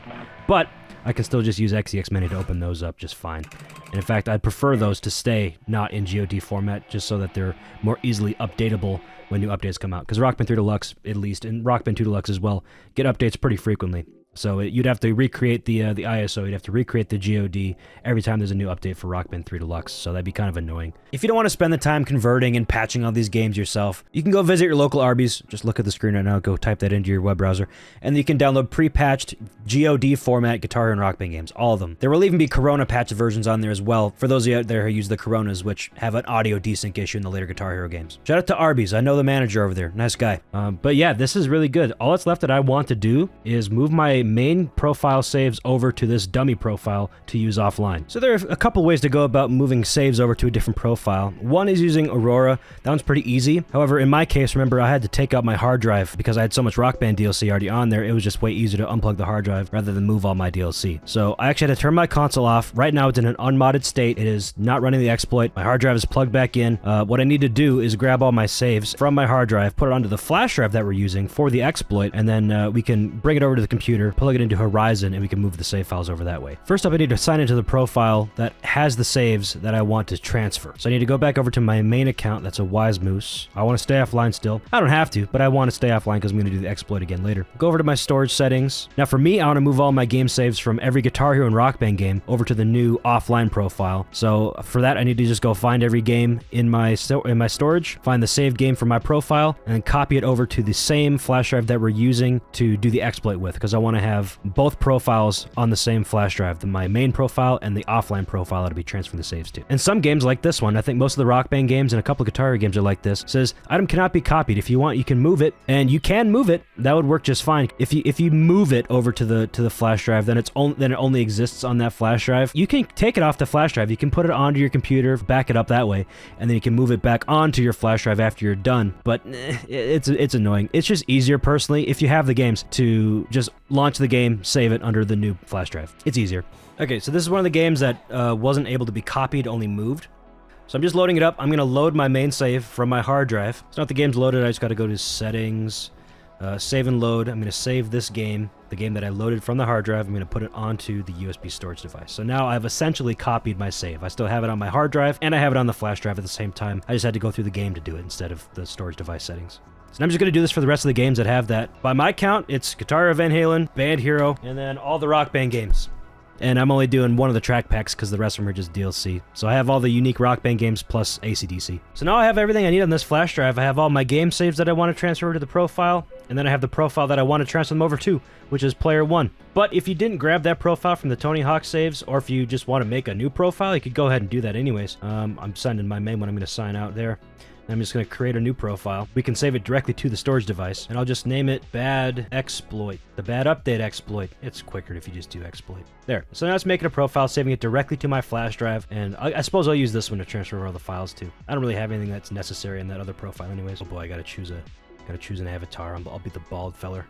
But I can still just use XeXMenu to open those up just fine. And in fact, I'd prefer those to stay not in GOD format, just so that they're more easily updatable when new updates come out. Because Rock Band 3 Deluxe, at least, and Rock Band 2 Deluxe as well, get updates pretty frequently. So you'd have to recreate the ISO, you'd have to recreate the GOD every time there's a new update for Rock Band 3 Deluxe, so that'd be kind of annoying. If you don't want to spend the time converting and patching all these games yourself, you can go visit your local Arby's. Just look at the screen right now, go type that into your web browser, and you can download pre-patched GOD format Guitar Hero and Rock Band games, all of them. There will even be Corona patched versions on there as well, for those of you out there who use the Coronas, which have an audio desync issue in the later Guitar Hero games. Shout out to Arby's, I know the manager over there, nice guy. But yeah, this is really good. All that's left that I want to do is move my main profile saves over to this dummy profile to use offline. So there are a couple ways to go about moving saves over to a different profile. One is using Aurora. That one's pretty easy. However, in my case, remember, I had to take out my hard drive because I had so much Rock Band DLC already on there. It was just way easier to unplug the hard drive rather than move all my DLC. So I actually had to turn my console off. Right now, it's in an unmodded state. It is not running the exploit. My hard drive is plugged back in. What I need to do is grab all my saves from my hard drive, put it onto the flash drive that we're using for the exploit, and then we can bring it over to the computer, plug it into Horizon, and we can move the save files over that way. First up, I need to sign into the profile that has the saves that I want to transfer. So I need to go back over to my main account. That's a Wise Moose. I want to stay offline still. I don't have to, but I want to stay offline because I'm going to do the exploit again later. Go over to my storage settings. Now for me, I want to move all my game saves from every Guitar Hero and Rock Band game over to the new offline profile. So for that, I need to just go find every game in my storage, find the saved game from my profile, and then copy it over to the same flash drive that we're using to do the exploit with, because I want to have both profiles on the same flash drive, my main profile and the offline profile to be transferring the saves to. And some games like this one, I think most of the Rock Band games and a couple of Guitar Hero games are like this, says item cannot be copied. If you want, you can move it, and you can move it. That would work just fine. If you move it over to the flash drive, then it only exists on that flash drive. You can take it off the flash drive. You can put it onto your computer, back it up that way, and then you can move it back onto your flash drive after you're done. But it's annoying. It's just easier personally if you have the games to just launch the game, save it under the new flash drive. It's easier. Okay, so this is one of the games that wasn't able to be copied, only moved. So I'm just loading it up. I'm going to load my main save from my hard drive. So now the game's loaded, I just got to go to settings, save and load. I'm going to save this game, the game that I loaded from the hard drive. I'm going to put it onto the USB storage device. So now I've essentially copied my save. I still have it on my hard drive, and I have it on the flash drive at the same time. I just had to go through the game to do it instead of the storage device settings. So I'm just going to do this for the rest of the games that have that. By my count, it's Guitar Hero Van Halen, Band Hero, and then all the Rock Band games. and I'm only doing one of the track packs because the rest of them are just DLC. So I have all the unique Rock Band games plus AC/DC. So now I have everything I need on this flash drive. I have all my game saves that I want to transfer over to the profile, and then I have the profile that I want to transfer them over to, which is player 1. But if you didn't grab that profile from the Tony Hawk saves, or if you just want to make a new profile, you could go ahead and do that anyways. I'm signing my main one. I'm going to sign out there. I'm just going to create a new profile. We can save it directly to the storage device, and I'll just name it Bad Exploit. The Bad Update Exploit. It's quicker if you just do exploit. There. So now it's making a profile, saving it directly to my flash drive, and I suppose I'll use this one to transfer all the files to. I don't really have anything that's necessary in that other profile anyways. Oh boy, I gotta choose an avatar. I'll be the bald feller.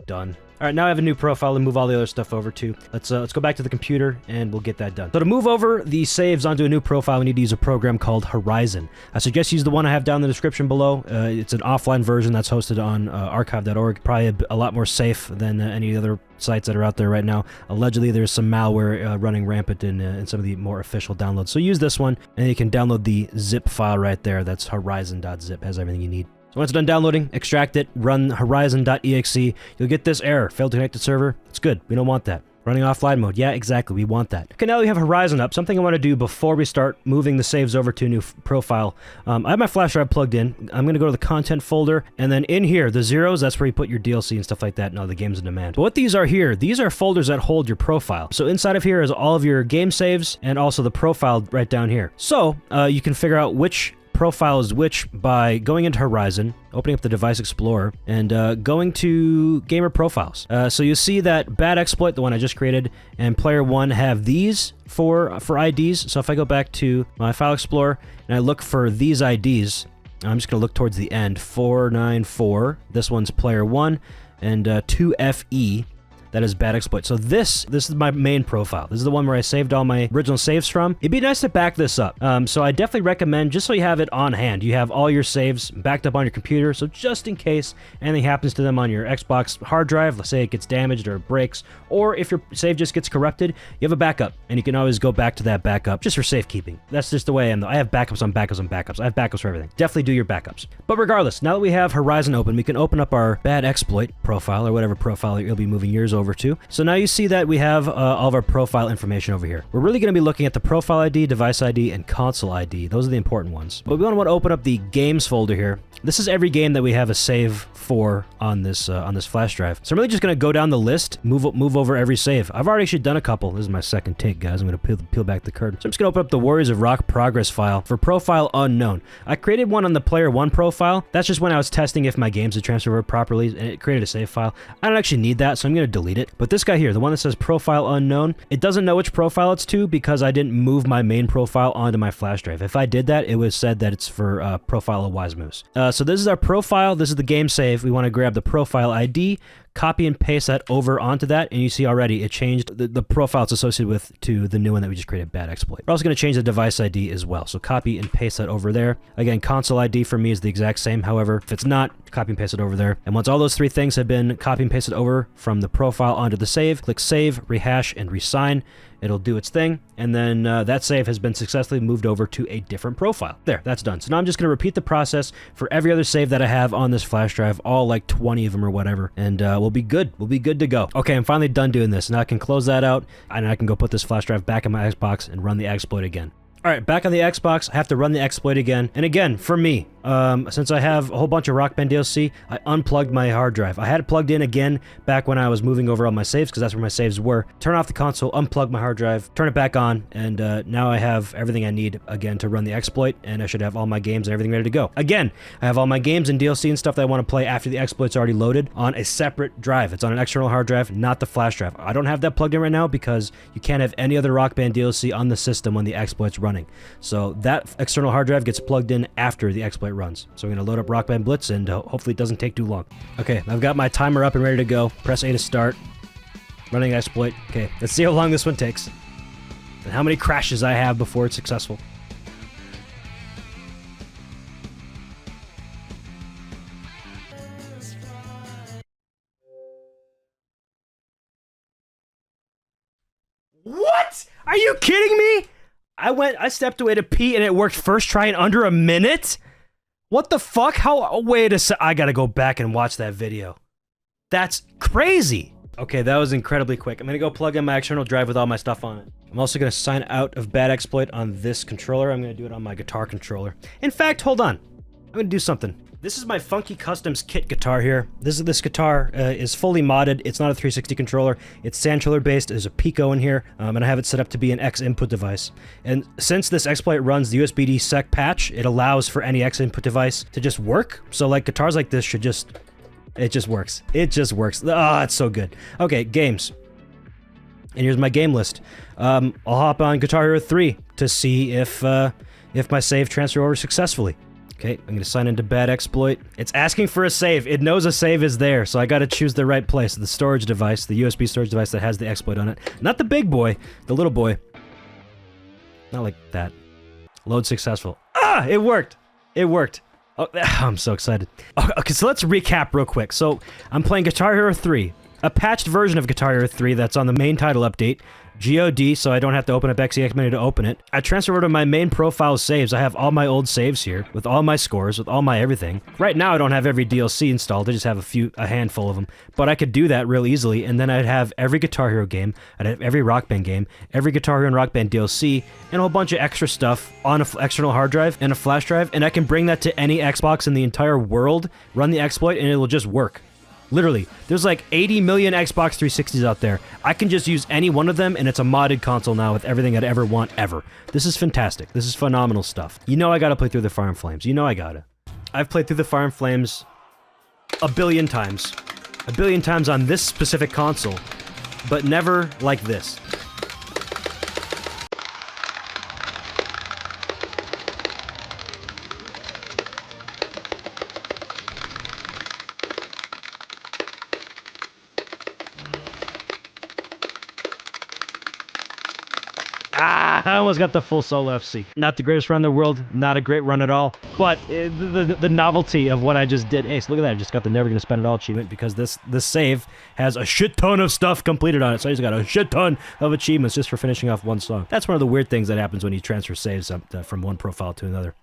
Done. All right, now I have a new profile to move all the other stuff over to. Let's go back to the computer and we'll get that done. So to move over the saves onto a new profile, we need to use a program called Horizon. I suggest use the one I have down in the description below. It's an offline version that's hosted on archive.org. Probably a lot more safe than any other sites that are out there right now. Allegedly, there's some malware running rampant in some of the more official downloads. So use this one, and you can download the zip file right there. That's horizon.zip. Has everything you need. Once it's done downloading, extract it, run horizon.exe. You'll get this error, failed to connect to server. It's good, we don't want that. Running offline mode, yeah, exactly, we want that. Okay, now we have Horizon up. Something I want to do before we start moving the saves over to a new profile. I have my flash drive plugged in. I'm going to go to the content folder, and then in here, the zeros, that's where you put your DLC and stuff like that, and all the games in demand. But what these are here, these are folders that hold your profile. So inside of here is all of your game saves, and also the profile right down here. So you can figure out which profile is which by going into Horizon, opening up the Device Explorer, and going to Gamer Profiles. So you see that Bad Exploit, the one I just created, and Player 1 have these for IDs. So if I go back to my File Explorer and I look for these IDs, I'm just going to look towards the end. 494, this one's Player 1, and 2FE. That is Bad Exploit. So this is my main profile. This is the one where I saved all my original saves from. It'd be nice to back this up. So I definitely recommend, just so you have it on hand, you have all your saves backed up on your computer. So just in case anything happens to them on your Xbox hard drive, let's say it gets damaged or it breaks, or if your save just gets corrupted, you have a backup, and you can always go back to that backup just for safekeeping. That's just the way I am, though. I have backups on backups on backups. I have backups for everything. Definitely do your backups. But regardless, now that we have Horizon open, we can open up our Bad Exploit profile, or whatever profile you'll be moving yours over to. So now you see that we have all of our profile information over here. We're really going to be looking at the profile ID, device ID, and console ID. Those are the important ones. But we want to open up the games folder here. This is every game that we have a save for on this flash drive. So I'm really just going to go down the list, move over every save. I've already actually done a couple. This is my second take, guys. I'm going to peel back the curtain. So I'm just going to open up the Warriors of Rock progress file for profile unknown. I created one on the player 1 profile. That's just when I was testing if my games had transferred over properly, and it created a save file. I don't actually need that, so I'm going to delete it. But this guy here, the one that says profile unknown, it doesn't know which profile it's to because I didn't move my main profile onto my flash drive. If I did that, it would have said that it's for profile of Wise Moose. So this is our profile. This is the game save. We want to grab the profile ID, copy and paste that over onto that, and you see already it changed the profile it's associated with to the new one that we just created, Bad Exploit. We're also going to change the device ID as well, so copy and paste that over there. Again, console ID for me is the exact same. However, if it's not, copy and paste it over there. And once all those three things have been copy and pasted over from the profile onto the save, click Save, Rehash, and Resign. It'll do its thing, and then that save has been successfully moved over to a different profile. There, that's done. So now I'm just going to repeat the process for every other save that I have on this flash drive, all like 20 of them or whatever, and we'll be good. We'll be good to go. Okay, I'm finally done doing this. Now I can close that out, and I can go put this flash drive back in my Xbox and run the exploit again. All right, back on the Xbox, I have to run the exploit again. And again, for me, since I have a whole bunch of Rock Band DLC, I unplugged my hard drive. I had it plugged in again back when I was moving over all my saves, because that's where my saves were. Turn off the console, unplug my hard drive, turn it back on, and now I have everything I need, again, to run the exploit, and I should have all my games and everything ready to go. Again, I have all my games and DLC and stuff that I want to play after the exploit's already loaded on a separate drive. It's on an external hard drive, not the flash drive. I don't have that plugged in right now because you can't have any other Rock Band DLC on the system when the exploit's running. So that external hard drive gets plugged in after the exploit runs. So we're going to load up Rock Band Blitz, and hopefully it doesn't take too long. Okay, I've got my timer up and ready to go. Press A to start. Running exploit. Okay, let's see how long this one takes. And how many crashes I have before it's successful. What? Are you kidding me? I stepped away to pee and it worked first try in under a minute? What the fuck? How? Wait a sec. I gotta go back and watch that video. That's crazy. Okay, that was incredibly quick. I'm gonna go plug in my external drive with all my stuff on it. I'm also gonna sign out of bad exploit on this controller. I'm gonna do it on my guitar controller. In fact, hold on. I'm gonna do something. This is my Funky Customs kit guitar here. This guitar is fully modded. It's not a 360 controller. It's Sandchiller based. There's a Pico in here, and I have it set up to be an X input device. And since this exploit runs the USB-D sec patch, it allows for any X input device to just work. So like guitars like this should just, it just works. It just works. Ah, it's so good. Okay, games. And here's my game list. I'll hop on Guitar Hero 3 to see if my save transferred over successfully. Okay, I'm gonna sign into bad exploit. It's asking for a save. It knows a save is there, so I gotta choose the right place. The storage device, the USB storage device that has the exploit on it. Not the big boy, the little boy. Not like that. Load successful. Ah, it worked. It worked. Oh, I'm so excited. Okay, so let's recap real quick. So I'm playing Guitar Hero 3, a patched version of Guitar Hero 3 that's on the main title update. GOD, so I don't have to open up XeXMenu to open it. I transfer over to my main profile saves. I have all my old saves here, with all my scores, with all my everything. Right now, I don't have every DLC installed. I just have a handful of them. But I could do that real easily, and then I'd have every Guitar Hero game, I'd have every Rock Band game, every Guitar Hero and Rock Band DLC, and a whole bunch of extra stuff on an external hard drive and a flash drive, and I can bring that to any Xbox in the entire world, run the exploit, and it'll just work. Literally, there's like 80 million Xbox 360s out there. I can just use any one of them, and it's a modded console now with everything I'd ever want, ever. This is fantastic. This is phenomenal stuff. You know I gotta play through the Fire and Flames. You know I gotta. I've played through the Fire and Flames a billion times. A billion times on this specific console, but never like this. I almost got the full solo FC. Not the greatest run in the world, not a great run at all, but the novelty of what I just did. Hey, so look at that, I just got the Never Gonna Spend It All achievement because this save has a shit ton of stuff completed on it, so I just got a shit ton of achievements just for finishing off one song. That's one of the weird things that happens when you transfer saves from one profile to another.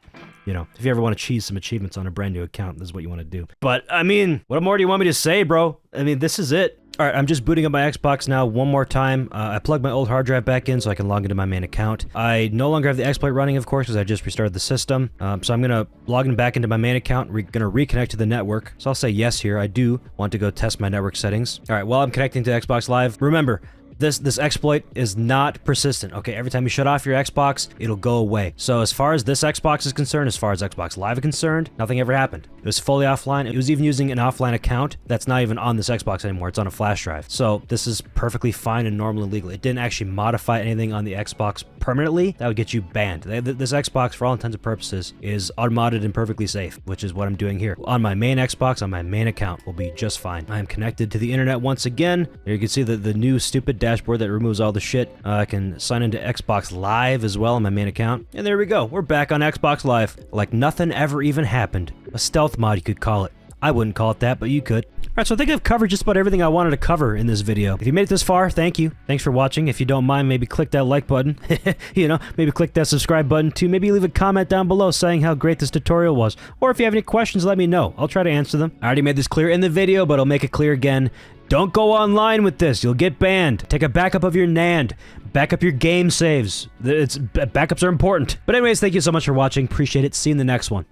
You know, if you ever want to cheese some achievements on a brand new account, this is what you want to do. But, I mean, what more do you want me to say, bro? I mean, this is it. All right, I'm just booting up my Xbox now one more time. I plugged my old hard drive back in so I can log into my main account. I no longer have the exploit running, of course, because I just restarted the system. So I'm going to log in back into my main account. We're going to reconnect to the network. So I'll say yes here. I do want to go test my network settings. All right, while I'm connecting to Xbox Live, remember, this exploit is not persistent. Okay, every time you shut off your Xbox, it'll go away. So as far as this Xbox is concerned, as far as Xbox Live is concerned, nothing ever happened. It was fully offline. It was even using an offline account that's not even on this Xbox anymore. It's on a flash drive. So this is perfectly fine and normal and legal. It didn't actually modify anything on the Xbox permanently. That would get you banned. This Xbox, for all intents and purposes, is unmodded and perfectly safe, which is what I'm doing here. On my main Xbox, on my main account, will be just fine. I am connected to the internet once again. There you can see the new stupid dashboard that removes all the shit. I can sign into Xbox Live as well on my main account. And there we go. We're back on Xbox Live. Like nothing ever even happened. A stealth mod, you could call it. I wouldn't call it that, but you could. Alright, so I think I've covered just about everything I wanted to cover in this video. If you made it this far, thank you. Thanks for watching. If you don't mind, maybe click that like button. You know, maybe click that subscribe button too. Maybe leave a comment down below saying how great this tutorial was. Or if you have any questions, let me know. I'll try to answer them. I already made this clear in the video, but I'll make it clear again. Don't go online with this. You'll get banned. Take a backup of your NAND. Back up your game saves. Backups are important. But anyways, thank you so much for watching. Appreciate it. See you in the next one.